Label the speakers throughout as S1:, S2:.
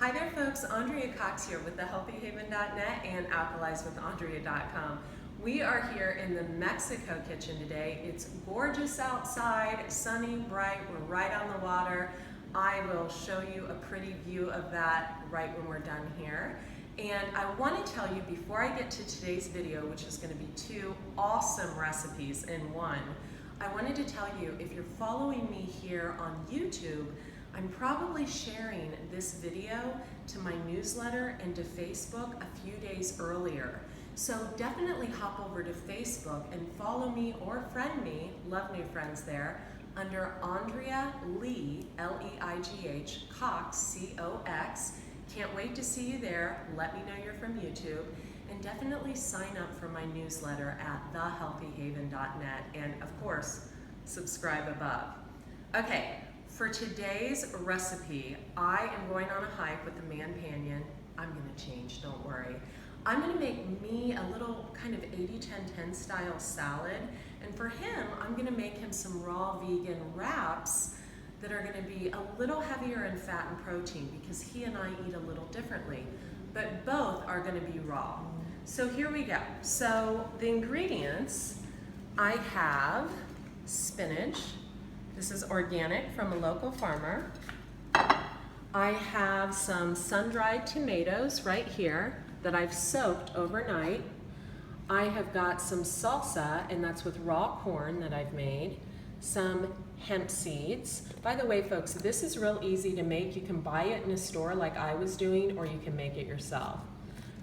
S1: Hi there folks, Andrea Cox here with thehealthyhaven.net and alkalizewithandrea.com. We are here in the Mexico kitchen today. It's gorgeous outside, sunny, bright, we're right on the water. I will show you a pretty view of that right when we're done here. And I want to tell you before I get to today's video, which is going to be two awesome recipes in one, I wanted to tell you if you're following me here on YouTube, I'm probably sharing this video to my newsletter and to Facebook a few days earlier. So definitely hop over to Facebook and follow me or friend me, love new friends there, under Andrea Lee, L-E-I-G-H, Cox, C-O-X. Can't wait to see you there. Let me know you're from YouTube. And definitely sign up for my newsletter at thehealthyhaven.net. And of course, subscribe above. Okay. For today's recipe, I am going on a hike with the man Panion. I'm gonna change, don't worry. I'm gonna make me a little kind of 80-10-10 style salad, and for him, I'm gonna make him some raw vegan wraps that are gonna be a little heavier in fat and protein because he and I eat a little differently, but both are gonna be raw. So here we go. So the ingredients, I have spinach. This is organic from a local farmer. I have some sun-dried tomatoes right here that I've soaked overnight. I have got some salsa, and that's with raw corn that I've made. Some hemp seeds. By the way, folks, this is real easy to make. You can buy it in a store like I was doing, or you can make it yourself.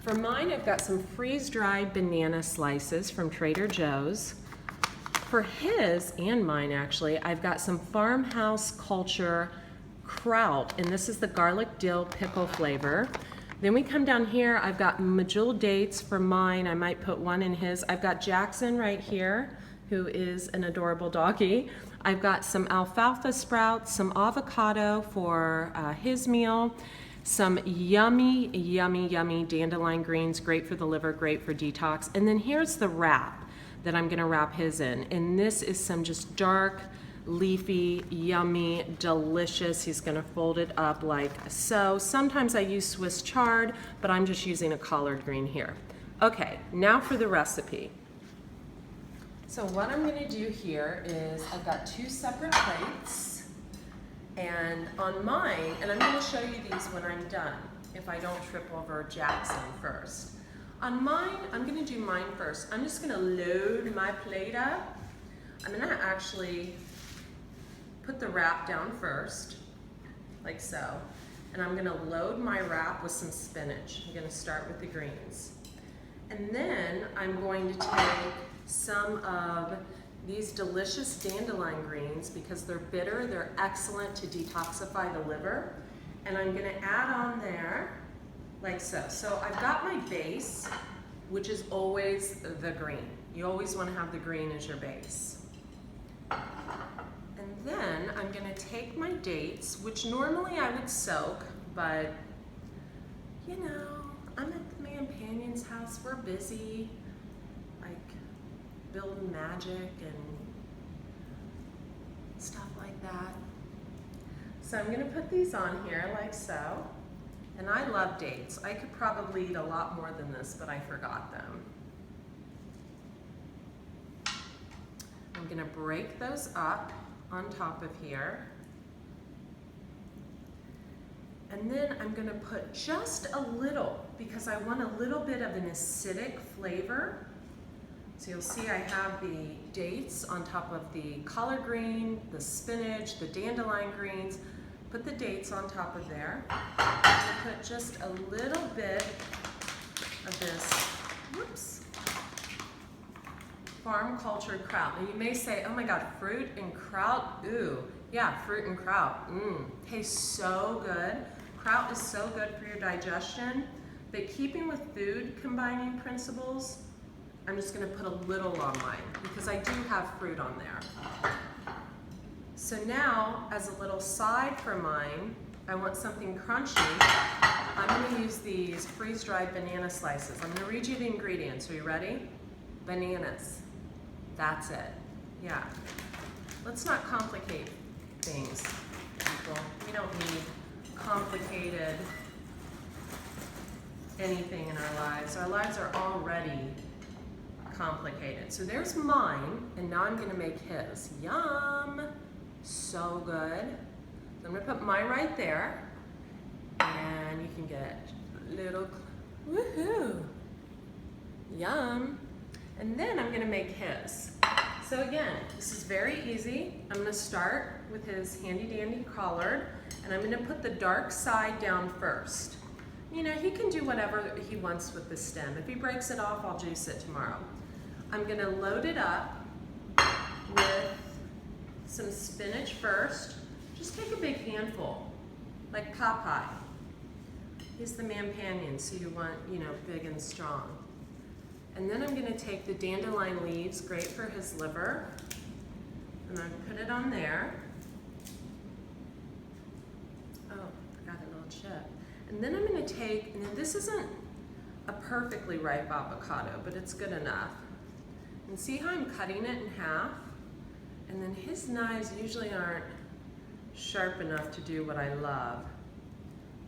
S1: For mine, I've got some freeze-dried banana slices from Trader Joe's. For his, and mine actually, I've got some Farmhouse Culture kraut, and this is the garlic dill pickle flavor. Then we come down here, I've got medjool dates for mine. I might put one in his. I've got Jackson right here, who is an adorable doggy. I've got some alfalfa sprouts, some avocado for his meal, some yummy, yummy, yummy dandelion greens, great for the liver, great for detox. And then here's the wrap that I'm gonna wrap his in. And this is some just dark, leafy, yummy, delicious. He's gonna fold it up like so. Sometimes I use Swiss chard, but I'm just using a collard green here. Okay, now for the recipe. So what I'm gonna do here is I've got two separate plates, and on mine, and I'm gonna show you these when I'm done, if I don't trip over Jackson first. On mine, I'm gonna do mine first. I'm just gonna load my plate up. I'm gonna actually put the wrap down first, like so. And I'm gonna load my wrap with some spinach. I'm gonna start with the greens. And then I'm going to take some of these delicious dandelion greens because they're bitter, they're excellent to detoxify the liver. And I'm gonna add on there like so. So I've got my base, which is always the green. You always want to have the green as your base. And then I'm going to take my dates, which normally I would soak, but you know, I'm at the man Panion's house. We're busy, like building magic and stuff like that. So I'm going to put these on here like so. And I love dates. I could probably eat a lot more than this, but I forgot them. I'm gonna break those up on top of here. And then I'm gonna put just a little, because I want a little bit of an acidic flavor. So you'll see I have the dates on top of the collard green, the spinach, the dandelion greens. Put the dates on top of there. I'm put just a little bit of this, whoops, farm cultured kraut. And you may say, oh my God, fruit and kraut? Ooh, yeah, fruit and kraut. Tastes so good. Kraut is so good for your digestion. But keeping with food combining principles, I'm just gonna put a little on mine because I do have fruit on there. So now, as a little side for mine, I want something crunchy. I'm gonna use these freeze-dried banana slices. I'm gonna read you the ingredients. Are you ready? Bananas. That's it. Yeah. Let's not complicate things, people. We don't need complicated anything in our lives. Our lives are already complicated. So there's mine, and now I'm gonna make his. Yum, so good. So I'm gonna put mine right there, and you can get little, woohoo, yum. And then I'm gonna make his. So again, this is very easy. I'm gonna start with his handy dandy collard, and I'm gonna put the dark side down first. You know, he can do whatever he wants with the stem. If he breaks it off, I'll juice it tomorrow. I'm gonna load it up with some spinach first. Just take a big handful, like Popeye. He's the Mampanion, so you want, you know, big and strong. And then I'm gonna take the dandelion leaves, great for his liver, and I put it on there. Oh, I got a little chip. And then I'm gonna take, and this isn't a perfectly ripe avocado, but it's good enough. And see how I'm cutting it in half? And then his knives usually aren't sharp enough to do what I love,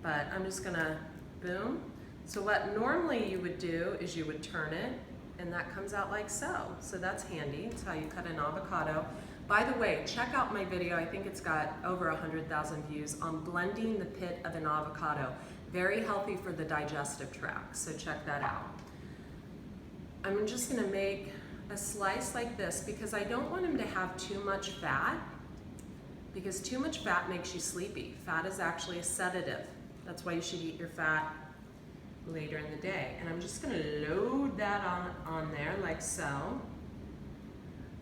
S1: but I'm just gonna boom. So what normally you would do is you would turn it, and that comes out like so. So that's handy. It's how you cut an avocado. By the way, check out my video. I think it's got over 100,000 views on blending the pit of an avocado. Very healthy for the digestive tract, so check that out. I'm just gonna make a slice like this because I don't want him to have too much fat, because too much fat makes you sleepy. Fat is actually a sedative. That's why you should eat your fat later in the day. And I'm just gonna load that on there like so.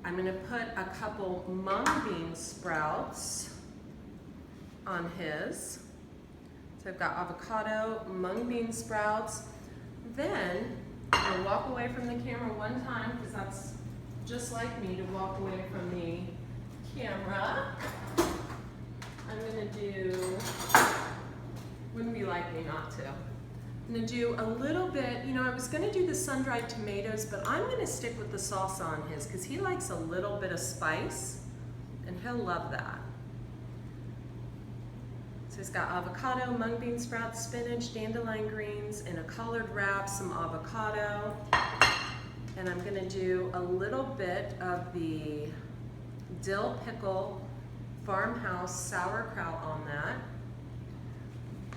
S1: I'm gonna put a couple mung bean sprouts on his. So I've got avocado, mung bean sprouts. Then I'm gonna walk away from the camera one time because that's just like me to walk away from the camera. I'm gonna do, wouldn't be like me not to. I'm gonna do a little bit, you know, I was gonna do the sun-dried tomatoes, but I'm gonna stick with the salsa on his because he likes a little bit of spice and he'll love that. So he's got avocado, mung bean sprouts, spinach, dandelion greens, in a collard wrap, some avocado. And I'm gonna do a little bit of the dill pickle farmhouse sauerkraut on that.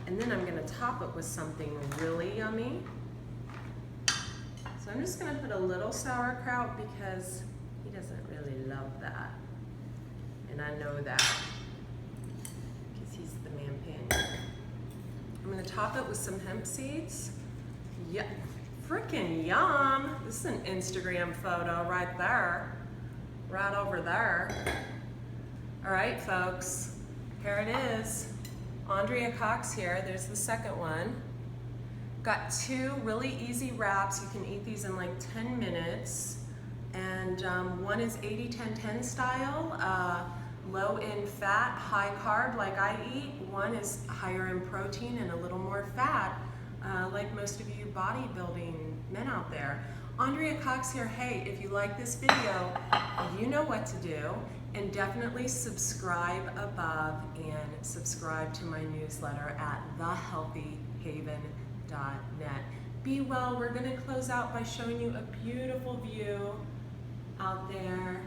S1: And then I'm gonna top it with something really yummy. So I'm just gonna put a little sauerkraut because he doesn't really love that. And I know that because he's the Mampanion. I'm gonna top it with some hemp seeds. Yeah, frickin' yum. This is an Instagram photo right there, right over there. All right, folks, here it is. Andrea Cox here, there's the second one. Got two really easy wraps. You can eat these in like 10 minutes. And one is 80-10-10 style, low in fat, high carb like I eat. One is higher in protein and a little more fat, like most of you bodybuilding men out there. Andrea Cox here. Hey, if you like this video, you know what to do. And definitely subscribe above and subscribe to my newsletter at thehealthyhaven.net. Be well. We're going to close out by showing you a beautiful view out there.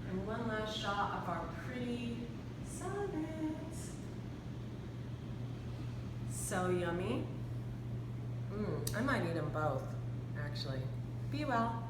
S1: And one last shot of our pretty salads. So yummy. I might eat them both, actually. Be well.